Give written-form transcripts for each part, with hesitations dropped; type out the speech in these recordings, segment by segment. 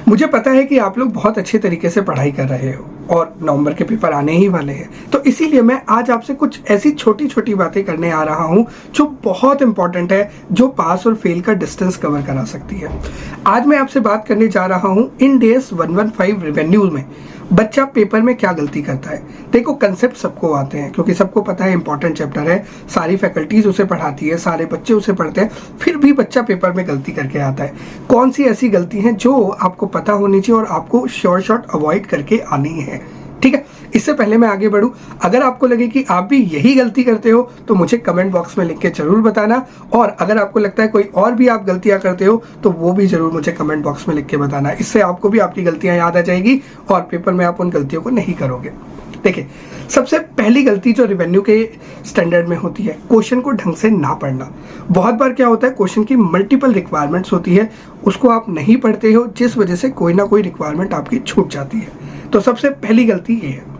मुझे पता है कि आप लोग बहुत अच्छे तरीके से पढ़ाई कर रहे हो और नवंबर के पेपर आने ही वाले हैं, तो इसीलिए मैं आज आपसे कुछ ऐसी छोटी छोटी बातें करने आ रहा हूं जो बहुत इंपॉर्टेंट है, जो पास और फेल का डिस्टेंस कवर करा सकती है। आज मैं आपसे बात करने जा रहा हूं इंड एस 115 रिवेन्यू में बच्चा पेपर में क्या गलती करता है। देखो, कंसेप्ट सबको आते हैं क्योंकि सबको पता है इंपॉर्टेंट चैप्टर है, सारी फैकल्टीज उसे पढ़ाती है, सारे बच्चे उसे पढ़ते हैं, फिर भी बच्चा पेपर में गलती करके आता है। कौन सी ऐसी गलती है जो आपको पता होनी चाहिए और आपको शॉर्ट अवॉइड करके आनी है, ठीक है। इससे पहले मैं आगे बढ़ूं, अगर आपको लगे कि आप भी यही गलती करते हो तो मुझे कमेंट बॉक्स में लिख के जरूर बताना, और अगर आपको लगता है कोई और भी आप गलतियां करते हो तो वो भी जरूर मुझे कमेंट बॉक्स में लिख के बताना। इससे आपको भी आपकी गलतियां याद आ जाएगी और पेपर में आप उन गलतियों को नहीं करोगे। देखिए, सबसे पहली गलती जो रिवेन्यू के स्टैंडर्ड में होती है, क्वेश्चन को ढंग से ना पढ़ना। बहुत बार क्या होता है, क्वेश्चन की मल्टीपल रिक्वायरमेंट्स होती है, उसको आप नहीं पढ़ते हो, जिस वजह से कोई ना कोई रिक्वायरमेंट आपकी छूट जाती है। तो सबसे पहली गलती ये है।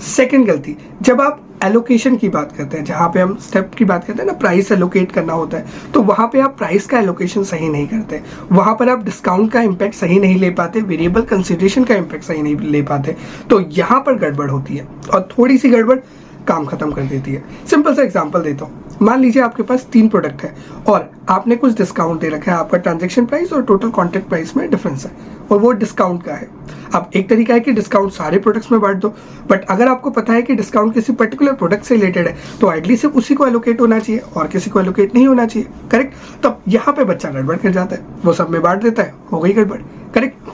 सेकंड गलती, जब आप एलोकेशन की बात करते हैं, जहाँ पे हम स्टेप की बात करते हैं ना, प्राइस एलोकेट करना होता है, तो वहाँ पे आप प्राइस का एलोकेशन सही नहीं करते, वहाँ पर आप डिस्काउंट का इम्पैक्ट सही नहीं ले पाते, वेरिएबल कंसिडरेशन का इम्पैक्ट सही नहीं ले पाते, तो यहाँ पर गड़बड़ होती है और थोड़ी सी गड़बड़ काम खत्म कर देती है। सिंपल सा एग्जांपल देता हूँ। मान लीजिए आपके पास 3 प्रोडक्ट है और आपने कुछ डिस्काउंट दे रखा है, आपका ट्रांजैक्शन प्राइस और टोटल कॉन्ट्रैक्ट प्राइस में डिफरेंस है और वो डिस्काउंट का है। अब एक तरीका है कि डिस्काउंट सारे प्रोडक्ट्स में बांट दो, बट अगर आपको पता है कि डिस्काउंट किसी पर्टिकुलर प्रोडक्ट से रिलेटेड है तो आइडली सिर्फ उसी को एलोकेट होना चाहिए और किसी को एलोकेट नहीं होना चाहिए, करेक्ट। तब यहाँ पे बच्चा गड़बड़ कर जाता है, वो सब में बांट देता है, हो गई गड़बड़, करेक्ट।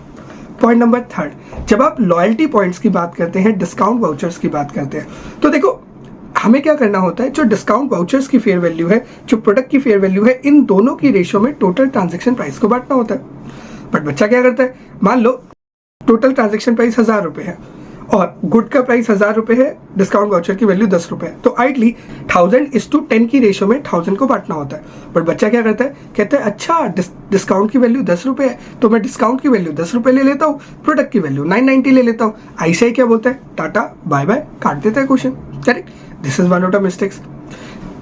पॉइंट नंबर 3, जब आप लॉयल्टी पॉइंट्स की बात करते हैं, डिस्काउंट वाउचर्स की बात करते हैं, तो देखो हमें क्या करना होता है, जो डिस्काउंट वाउचर्स की फेयर वैल्यू है, जो प्रोडक्ट की फेयर वैल्यू है, इन दोनों की रेशियो में टोटल ट्रांजैक्शन प्राइस को बांटना होता है। बट बच्चा क्या करता है, मान लो टोटल ट्रांजैक्शन प्राइस 1000 रुपये है और गुड का प्राइस 1000 रुपये है, डिस्काउंट वाउचर की वैल्यू 10 रुपये है, तो आइडली 1000:10 की रेशियो में 1000 को बांटना होता है। बट बच्चा क्या करता है, कहता है अच्छा डिस्काउंट की वैल्यू 10 रुपये है तो मैं डिस्काउंट की वैल्यू 10 रुपये ले लेता हूँ, प्रोडक्ट की वैल्यू 990 ले लेता हूँ। ऐसा ही क्या बोलता है, टाटा बाय बाय, काट देता है question, correct. This is one of the mistakes.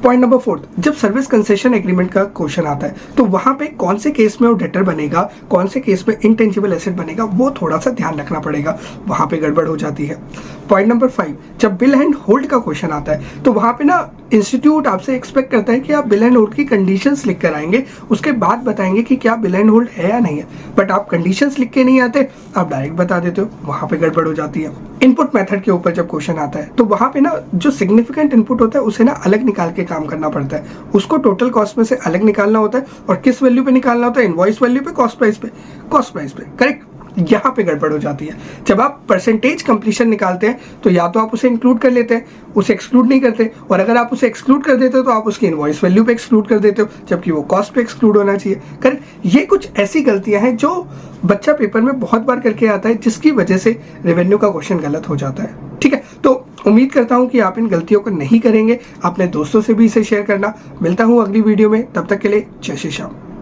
Point number 4, जब सर्विस कंसेशन एग्रीमेंट का क्वेश्चन आता है तो वहां पे कौन से केस में वो डेटर बनेगा, कौन से केस में इंटेंजिबल एसेट बनेगा, वो थोड़ा सा ध्यान रखना पड़ेगा, वहां पे गड़बड़ हो जाती है। पॉइंट नंबर 5, जब बिल एंड होल्ड का क्वेश्चन आता है तो वहां पे ना इंस्टीट्यूट आपसे एक्सपेक्ट करता है कि आप बिल एंड होल्ड की कंडीशंस लिख कर आएंगे, उसके बाद बताएंगे कि क्या बिल एंड होल्ड है या नहीं है, बट आप कंडीशंस लिख के नहीं आते, आप डायरेक्ट बता देते हो, वहां पे गड़बड़ हो जाती है। इनपुट मेथड के ऊपर जब क्वेश्चन आता है तो वहां पे ना जो सिग्निफिकेंट इनपुट होता है उसे ना अलग निकाल के काम करना पड़ता है, उसको टोटल कॉस्ट में से अलग निकालना होता है और किस वैल्यू पे निकालना होता है, इनवॉइस वैल्यू पे, कॉस्ट प्राइस पे, करेक्ट। यहाँ पे गड़बड़ हो जाती है। जब आप परसेंटेज कंप्लीशन निकालते हैं तो या तो आप उसे इंक्लूड कर लेते हैं, उसे एक्सक्लूड नहीं करते, और अगर आप उसे एक्सक्लूड कर देते हो तो आप उसकी इनवॉइस वैल्यू पे एक्सक्लूड कर देते हो, जबकि वो कॉस्ट पे एक्सक्लूड होना चाहिए, करेक्ट। ये कुछ ऐसी गलतियां हैं जो बच्चा पेपर में बहुत बार करके आता है, जिसकी वजह से रेवेन्यू का क्वेश्चन गलत हो जाता है, ठीक है। तो उम्मीद करता हूं कि आप इन गलतियों को नहीं करेंगे, अपने दोस्तों से भी इसे शेयर करना। मिलता हूं अगली वीडियो में, तब तक के लिए जय श्री श्याम।